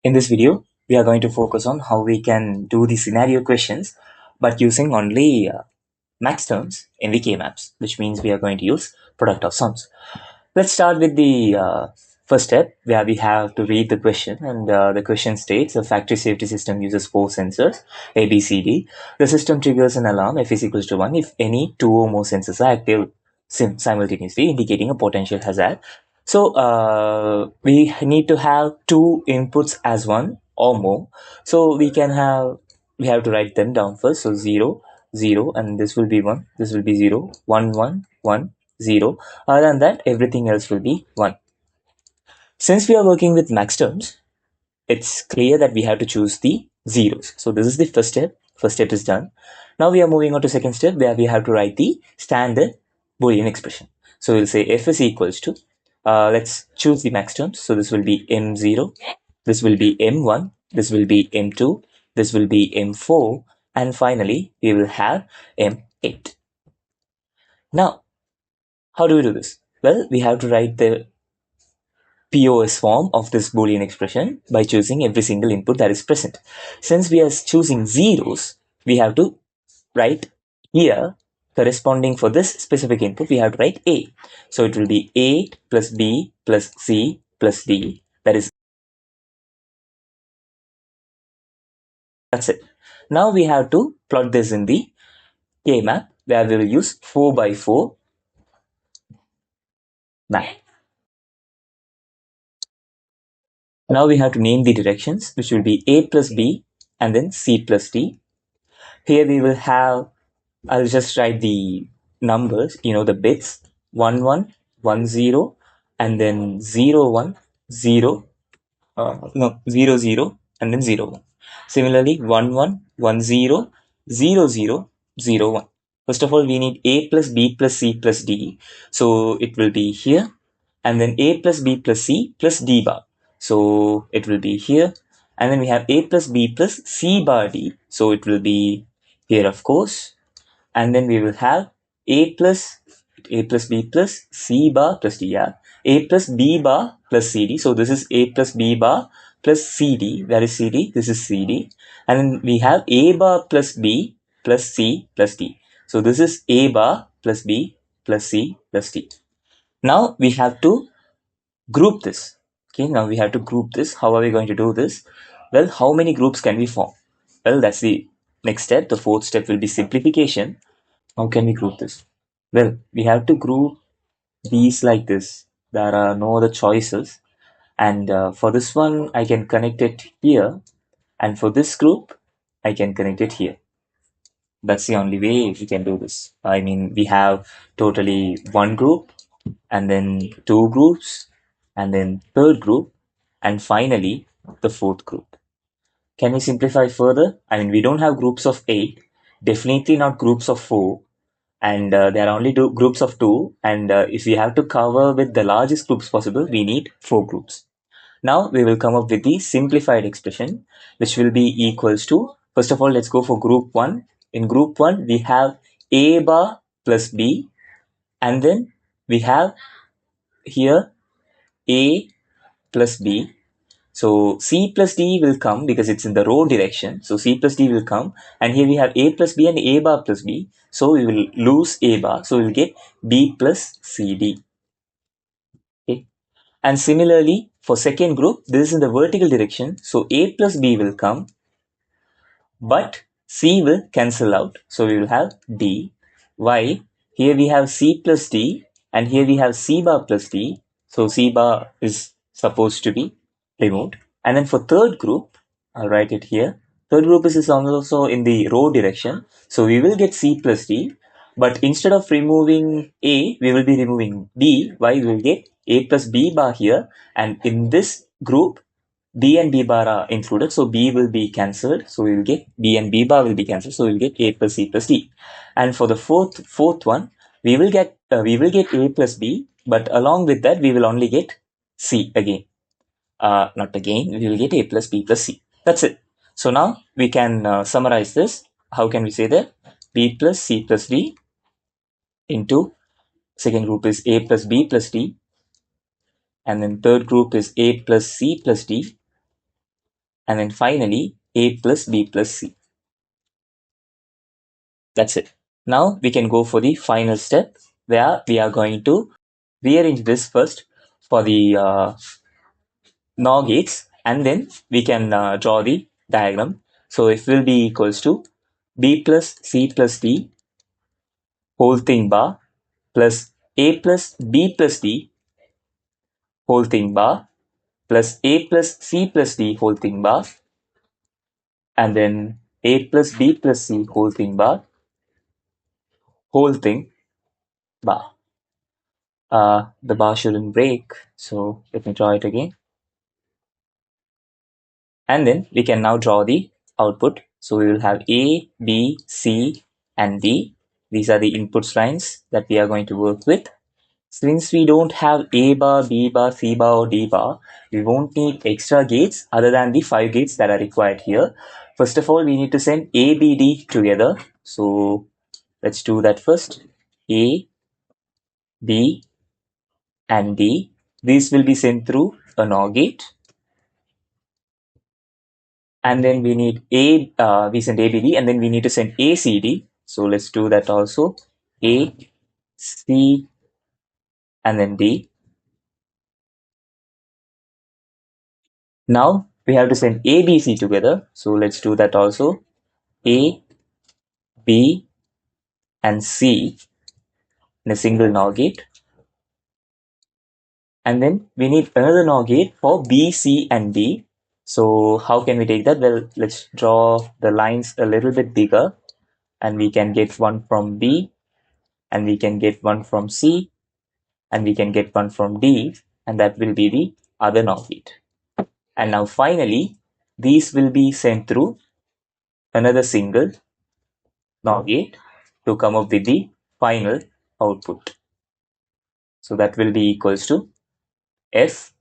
In this video, we are going to focus on how we can do the scenario questions, but using only max terms in the K-maps, which means we are going to use product of sums. Let's start with the first step where we have to read the question, and the question states a factory safety system uses 4 sensors A, B, C, D. The system triggers an alarm F is equals to 1 if any 2 or more sensors are active simultaneously, indicating a potential hazard. So we need to have 2 inputs as one or more. So we have to write them down first. So 0, 0, and this will be 1, this will be 0, 1, 1, 1, 0. Other than that, everything else will be 1. Since we are working with max terms, it's clear that we have to choose the zeros. So this is the first step. First step is done. Now we are moving on to second step where we have to write the standard Boolean expression. So we'll say f is equals to, let's choose the max terms. So this will be m0, this will be m1, this will be m2, this will be m4, and finally we will have m8. Now, how do we do this? Well, we have to write the POS form of this Boolean expression by choosing every single input that is present. Since we are choosing zeros, we have to write here corresponding for this specific input, we have to write A. So it will be A plus B plus C plus D. That's it. Now we have to plot this in the K map where we will use 4 by 4 map. Now we have to name the directions, which will be A plus B and then C plus D. Here we will have, I'll just write the numbers, the bits, 1, 1, 1, 0, and then 0, 1, 0, 0, 0, and then 0, 1. Similarly, 1, 1, 1, 0, 0, 0, 0, 1. First of all, we need A plus B plus C plus D. So it will be here, and then A plus B plus C plus D bar. So it will be here, and then we have A plus B plus C bar D. So it will be here, of course, and then we will have A plus B plus C bar plus D, yeah. A plus B bar plus CD. So this is A plus B bar plus CD. Where is CD? This is CD. And then we have A bar plus B plus C plus D. So this is A bar plus B plus C plus D. Now we have to group this. Okay, now we have to group this. How are we going to do this? Well, how many groups can we form? Well, that's the next step. The fourth step will be simplification. How can we group this? Well, we have to group these like this. There are no other choices. And for this one, I can connect it here. And for this group, I can connect it here. That's the only way we can do this. I mean, we have totally one group, and then two groups, and then third group, and finally the fourth group. Can we simplify further? I mean, we don't have groups of 8, definitely not groups of 4, and there are only two groups of 2, and if we have to cover with the largest groups possible, we need 4 groups. Now we will come up with the simplified expression, which will be equals to, first of all, let's go for group 1. In group 1, we have A bar plus B, and then we have here A plus B. So C plus D will come because it's in the row direction. So C plus D will come, and here we have A plus B and A bar plus B. So we will lose A bar. So we will get B plus CD. Okay. And similarly, for second group, this is in the vertical direction. So A plus B will come, but C will cancel out. So we will have D. Why? Here we have C plus D, and here we have C bar plus D. So C bar is supposed to be removed. And then for third group, I'll write it here. Third group is also in the row direction. So we will get C plus D. But instead of removing A, we will be removing B. Why? We will get A plus B bar here. And in this group, B and B bar are included, so B will be cancelled. So we will get B and B bar will be cancelled. So we will get A plus C plus D. And for the fourth one, we will get A plus B, but along with that, we will only get C again. Not again. We will get A plus B plus C. That's it. So now we can summarize this. How can we say that? B plus C plus D into second group is A plus B plus D, and then third group is A plus C plus D, and then finally A plus B plus C. That's it. Now we can go for the final step where we are going to rearrange this first for the NOR gates, and then we can draw the diagram. So if will be equals to B plus C plus D whole thing bar plus A plus B plus D whole thing bar plus A plus C plus D whole thing bar, and then A plus B plus C whole thing bar whole thing bar. The bar shouldn't break, so let me draw it again. And then we can now draw the output. So we will have A, B, C, and D. These are the inputs lines that we are going to work with. Since we don't have A bar, B bar, C bar, or D bar, we won't need extra gates other than the 5 gates that are required here. First of all, we need to send A, B, D together. So let's do that first. A, B, and D. These will be sent through a NOR gate. And then we need we send ABD, and then we need to send ACD. So let's do that also. A, C, and then D. Now we have to send ABC together. So let's do that also. A, B, and C in a single NOR gate. And then we need another NOR gate for B, C, and D. So how can we take that? Well, let's draw the lines a little bit bigger, and we can get one from B, and we can get one from C, and we can get one from D, and that will be the other NOR gate. And now finally, these will be sent through another single NOR gate to come up with the final output. So that will be equals to F,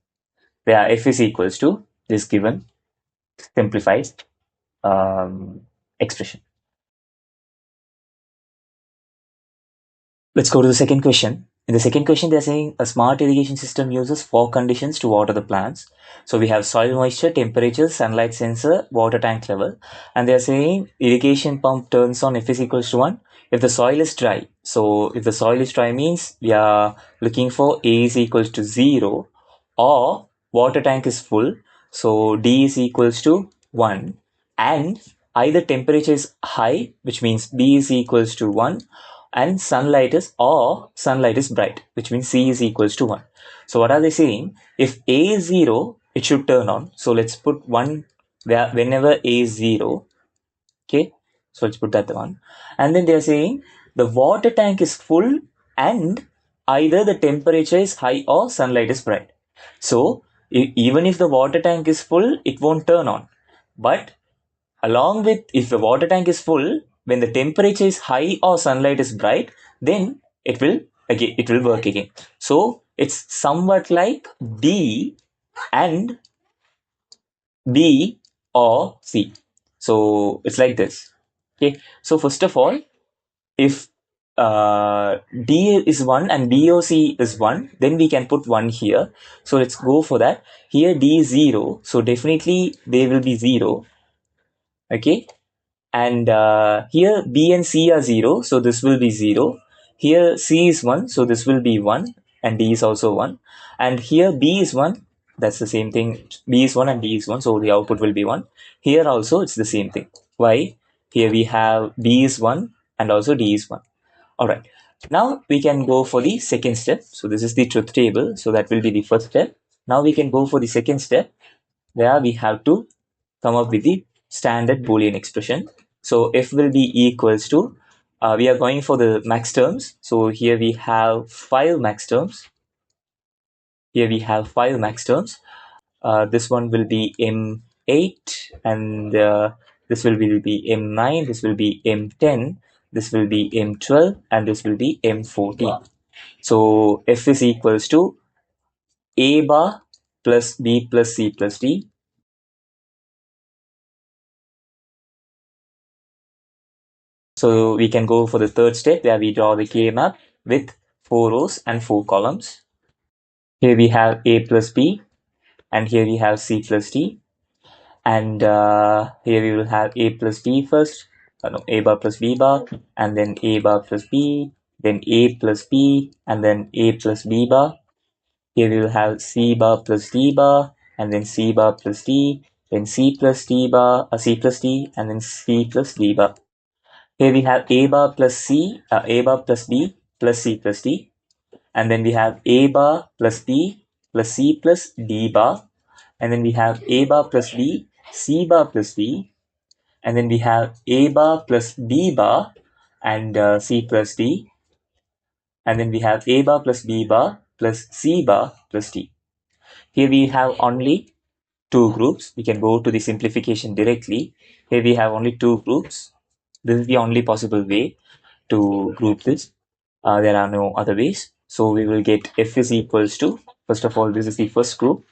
where F is equals to this given simplified expression. Let's go to the second question. In the second question, they're saying a smart irrigation system uses 4 conditions to water the plants. So we have soil moisture, temperature, sunlight sensor, water tank level. And they're saying irrigation pump turns on if is equals to 1 if the soil is dry. So if the soil is dry means we are looking for A is equals to 0, or water tank is full. So D is equals to 1, and either temperature is high, which means B is equals to 1, and sunlight is bright, which means C is equals to 1. So what are they saying? If A is 0, it should turn on. So let's put 1 whenever A is 0. Okay, so let's put that one. And then they're saying the water tank is full and either the temperature is high or sunlight is bright. So even if the water tank is full, it won't turn on. But along with, if the water tank is full, when the temperature is high or sunlight is bright, then it will work again. So it's somewhat like D and B or C. So it's like this. Okay. So first of all, if D is 1 and B or C is 1, then we can put 1 here. So let's go for that. Here D is 0. So definitely they will be 0. Okay. And here B and C are 0, so this will be 0. Here C is 1, so this will be 1, and D is also 1. And here B is 1, that's the same thing. B is 1 and D is 1, so the output will be 1. Here also it's the same thing. Why? Here we have B is 1 and also D is 1. Alright, now we can go for the second step. So this is the truth table, so that will be the first step. Now we can go for the second step, where we have to come up with the standard Boolean expression. So f will be equals to, we are going for the max terms. So here we have 5 max terms. Here we have 5 max terms. This one will be M8, and this will be M9, this will be M10, this will be M12, and this will be M14. So f is equals to A bar plus B plus C plus D. So we can go for the third step, where we draw the K map with 4 rows and 4 columns. Here we have A plus B, and here we have C plus D. And here we will have a plus b first, no, a bar plus b bar, and then a bar plus b, then a plus b, and then a plus b bar. Here we will have c bar plus d bar, and then c bar plus d, then c plus d bar, c plus d, and then c plus d bar. Here we have a bar plus c, a bar plus b plus c plus d, and then we have a bar plus b plus c plus d bar, and then we have a bar plus b, c bar plus d, and then we have a bar plus b bar and c plus d, and then we have a bar plus b bar plus c bar plus d. Here we have only two groups. We can go to the simplification directly. Here we have only two groups. This is the only possible way to group this. There are no other ways. So we will get f is equals to, first of all, this is the first group.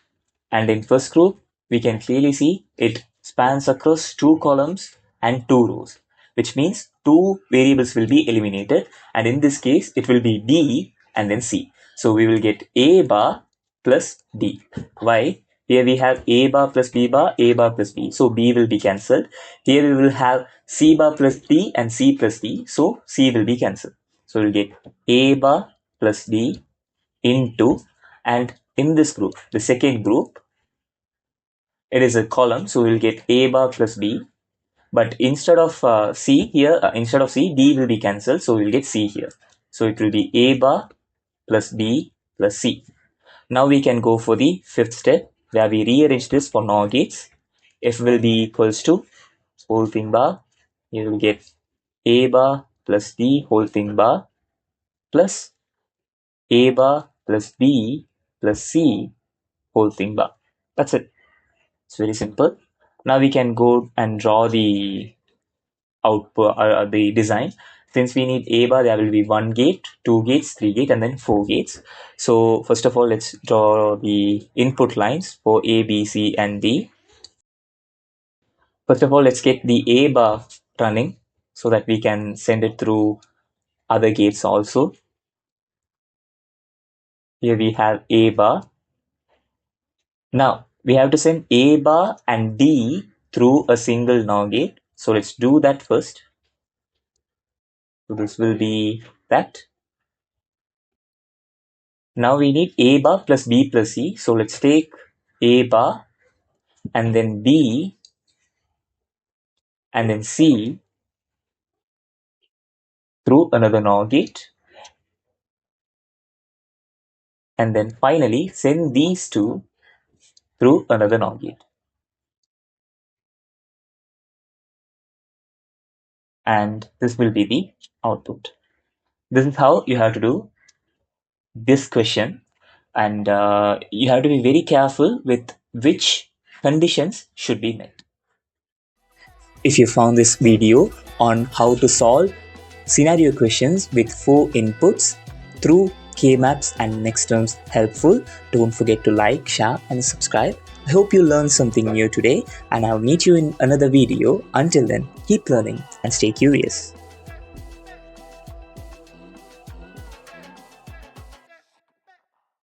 And in first group, we can clearly see it spans across two columns and two rows, which means two variables will be eliminated. And in this case, it will be B and then C. So we will get A bar plus D. Why? Here we have A bar plus B bar, A bar plus B. So B will be cancelled. Here we will have C bar plus D and C plus D. So C will be cancelled. So we'll get A bar plus D into, and in this group, the second group, it is a column, so we'll get A bar plus B. But instead of C here, instead of C, D will be cancelled, so we'll get C here. So it will be A bar plus B plus C. Now we can go for the fifth step, where we rearrange this for NOR gates. F will be equals to whole thing bar. You will get A bar plus D whole thing bar plus A bar plus B plus C whole thing bar. That's it. It's very simple. Now we can go and draw the output, the design. Since we need A bar, there will be 1 gate, 2 gates, 3 gates, and then 4 gates. So first of all, let's draw the input lines for A, B, C, and D. First of all, let's get the A bar running so that we can send it through other gates also. Here we have A bar. Now we have to send A bar and D through a single NOR gate. So let's do that first. So this will be that. Now we need A bar plus B plus C. So let's take A bar and then B and then C through another NOR gate. And then finally send these two through another NOR gate. And this will be the output. This is how you have to do this question. And you have to be very careful with which conditions should be met. If you found this video on how to solve scenario questions with 4 inputs through K-maps and next terms helpful, don't forget to like, share and subscribe. I hope you learned something new today, and I'll meet you in another video. Until then, keep learning and stay curious.